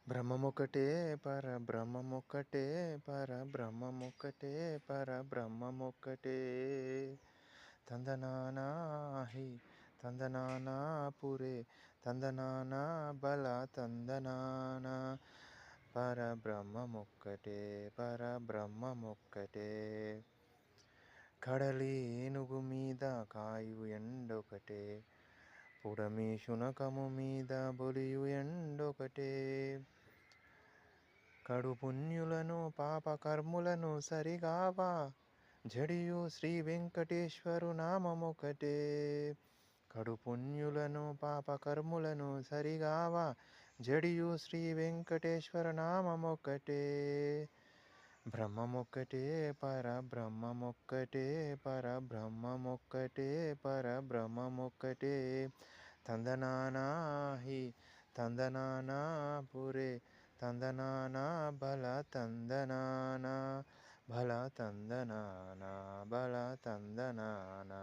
బ్రహ్మమొక్కటే పరబ్రహ్మమొక్కటే పరబ్రహ్మమొక్కటే పరబ్రహ్మమొక్కటే తందనానాహి తందనానా పురే తందనానా బల తందనానా పరబ్రహ్మమొక్కటే పరబ్రహ్మమొక్కటే కడలి ఏనుగు మీద కాయు ఎండొకటే పుడమి శునకము మీద బొలియు ఎండొకటే కడు పుణ్యులను పాపకర్ములను సరిగావా జడియు శ్రీ వెంకటేశ్వరు నామమొకటే కడు పుణ్యులను పాపకర్ములను సరిగావా జడియు శ్రీ వెంకటేశ్వర నామమొకటే బ్రహ్మమొక్కటే పరబ్రహ్మమొక్కటే పరబ్రహ్మమొక్కటే పరబ్రహ్మమొక్కటే తందనానాహి తందనానా పురే తందనానా బల తందనానా బల తందనానా బల తందనానా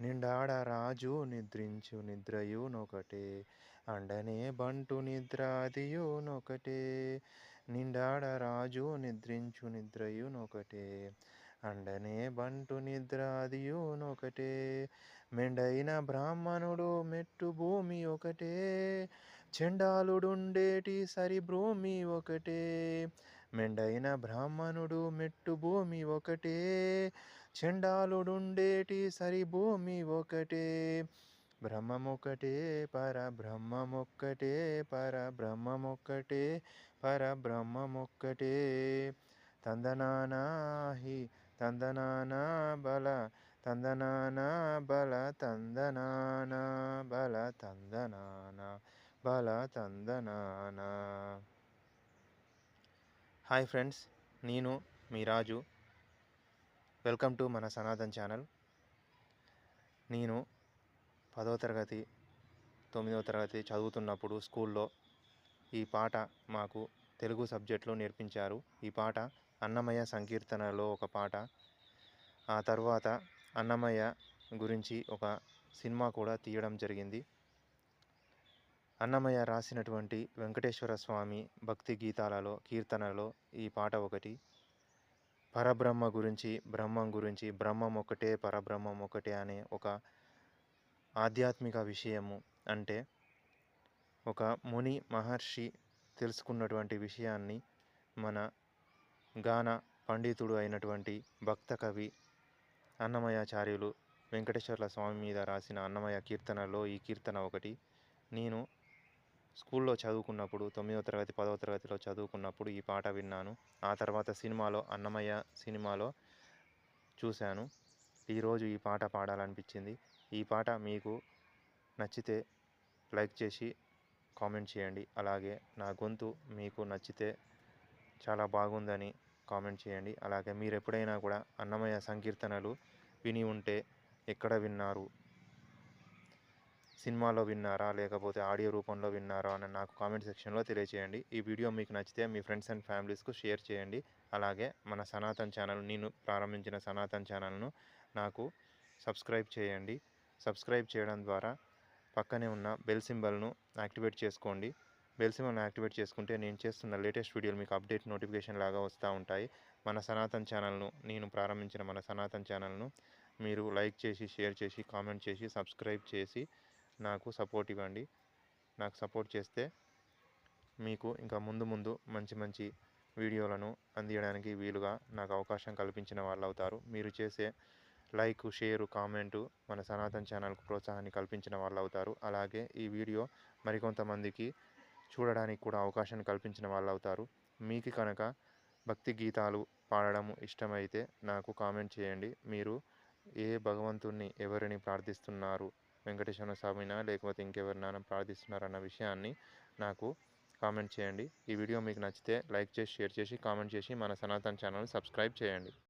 నిండాడ రాజు నిద్రించు నిద్రయునొకటే అండనే బంటు నిద్ర అదియునొకటే నిండాడ రాజు నిద్రించు నిద్రయునొకటే అండనే బంటు నిద్ర అదియునొకటే మెండైన బ్రాహ్మణుడు మెట్టు భూమి ఒకటే చండాలుడుండేటి సరి భూమి ఒకటే మెండైన బ్రాహ్మణుడు మెట్టు భూమి ఒకటే చండాలుడుండేటి సరి భూమి ఒకటే బ్రహ్మమొక్కటే పరబ్రహ్మమొక్కటే పరబ్రహ్మమొక్కటే పరబ్రహ్మమొక్కటే తందనానాహి తందనానా బల తందనానా బల తందనానా బల తందనానా బల తందనానా. హాయ్ ఫ్రెండ్స్, నేను మీ రాజు. వెల్కమ్ టు మన సనాతన్ ఛానల్. నేను 10వ తరగతి 9వ తరగతి చదువుతున్నప్పుడు స్కూల్లో ఈ పాట మాకు తెలుగు సబ్జెక్టులో నేర్పించారు. ఈ పాట అన్నమయ్య సంకీర్తనలో ఒక పాట. ఆ తర్వాత అన్నమయ్య గురించి ఒక సినిమా కూడా తీయడం జరిగింది. అన్నమయ్య రాసినటువంటి వెంకటేశ్వర స్వామి భక్తి గీతాలలో కీర్తనలో ఈ పాట ఒకటి. పరబ్రహ్మ గురించి, బ్రహ్మం గురించి, బ్రహ్మం ఒకటే పరబ్రహ్మం ఒకటే అనే ఒక ఆధ్యాత్మిక విషయము, అంటే ఒక ముని మహర్షి తెలుసుకున్నటువంటి విషయాన్ని మన గాన పండితుడు అయినటువంటి భక్త కవి అన్నమయాచార్యులు వెంకటేశ్వర్ల స్వామి మీద రాసిన అన్నమయ్య కీర్తనలో ఈ కీర్తన ఒకటి. నేను స్కూల్లో చదువుకున్నప్పుడు 9వ తరగతి 10వ తరగతిలో చదువుకున్నప్పుడు ఈ పాట విన్నాను. ఆ తర్వాత సినిమాలో అన్నమయ్య సినిమాలో చూశాను. ఈరోజు ఈ పాట పాడాలనిపించింది. ఈ పాట మీకు నచ్చితే లైక్ చేసి కామెంట్ చేయండి. అలాగే నా గొంతు మీకు నచ్చితే చాలా బాగుందని కామెంట్ చేయండి. అలాగే మీరు ఎప్పుడైనా కూడా అన్నమయ్య సంకీర్తనలు విని ఉంటే ఎక్కడ విన్నారు, సినిమాలో విన్నారా లేకపోతే ఆడియో రూపంలో విన్నారా అని నాకు కామెంట్ సెక్షన్లో తెలియచేయండి. ఈ వీడియో మీకు నచ్చితే మీ ఫ్రెండ్స్ అండ్ ఫ్యామిలీస్కు షేర్ చేయండి. అలాగే మన సనాతన్ ఛానల్, నేను ప్రారంభించిన సనాతన్ ఛానల్ను నాకు సబ్స్క్రైబ్ చేయండి. సబ్స్క్రైబ్ చేయడం ద్వారా పక్కనే ఉన్న బెల్ సింబల్ను యాక్టివేట్ చేసుకోండి. బెల్ సింబల్ను యాక్టివేట్ చేసుకుంటే నేను చేస్తున్న లేటెస్ట్ వీడియోలు మీకు అప్డేట్ నోటిఫికేషన్ లాగా వస్తూ ఉంటాయి. మన సనాతన్ ఛానల్ను, నేను ప్రారంభించిన మన సనాతన్ ఛానల్ను మీరు లైక్ చేసి, షేర్ చేసి, కామెంట్ చేసి, సబ్స్క్రైబ్ చేసి నాకు సపోర్ట్ ఇవ్వండి. నాకు సపోర్ట్ చేస్తే మీకు ఇంకా ముందు ముందు మంచి మంచి వీడియోలను అందించడానికి వీలుగా నాకు అవకాశం కల్పించిన వాళ్ళు అవుతారు. మీరు చేసే లైక్, షేరు, కామెంటు మన సనాతన్ ఛానల్కు ప్రోత్సాహాన్ని కల్పించిన వాళ్ళు అవుతారు. అలాగే ఈ వీడియో మరికొంతమందికి చూడడానికి కూడా అవకాశాన్ని కల్పించిన వాళ్ళు అవుతారు. మీకు కనుక భక్తి గీతాలు పాడడం ఇష్టమైతే నాకు కామెంట్ చేయండి. మీరు ఏ భగవంతుణ్ణి, ఎవరిని ప్రార్థిస్తున్నారు, వెంకటేశ్వర స్వామినా లేకపోతే ఇంకెవరినైనా ప్రార్థిస్తున్నారన్న విషయాన్ని నాకు కామెంట్ చేయండి. ఈ వీడియో మీకు నచ్చితే లైక్ చేసి, షేర్ చేసి, కామెంట్ చేసి మన సనాతన్ ఛానల్ సబ్స్క్రైబ్ చేయండి.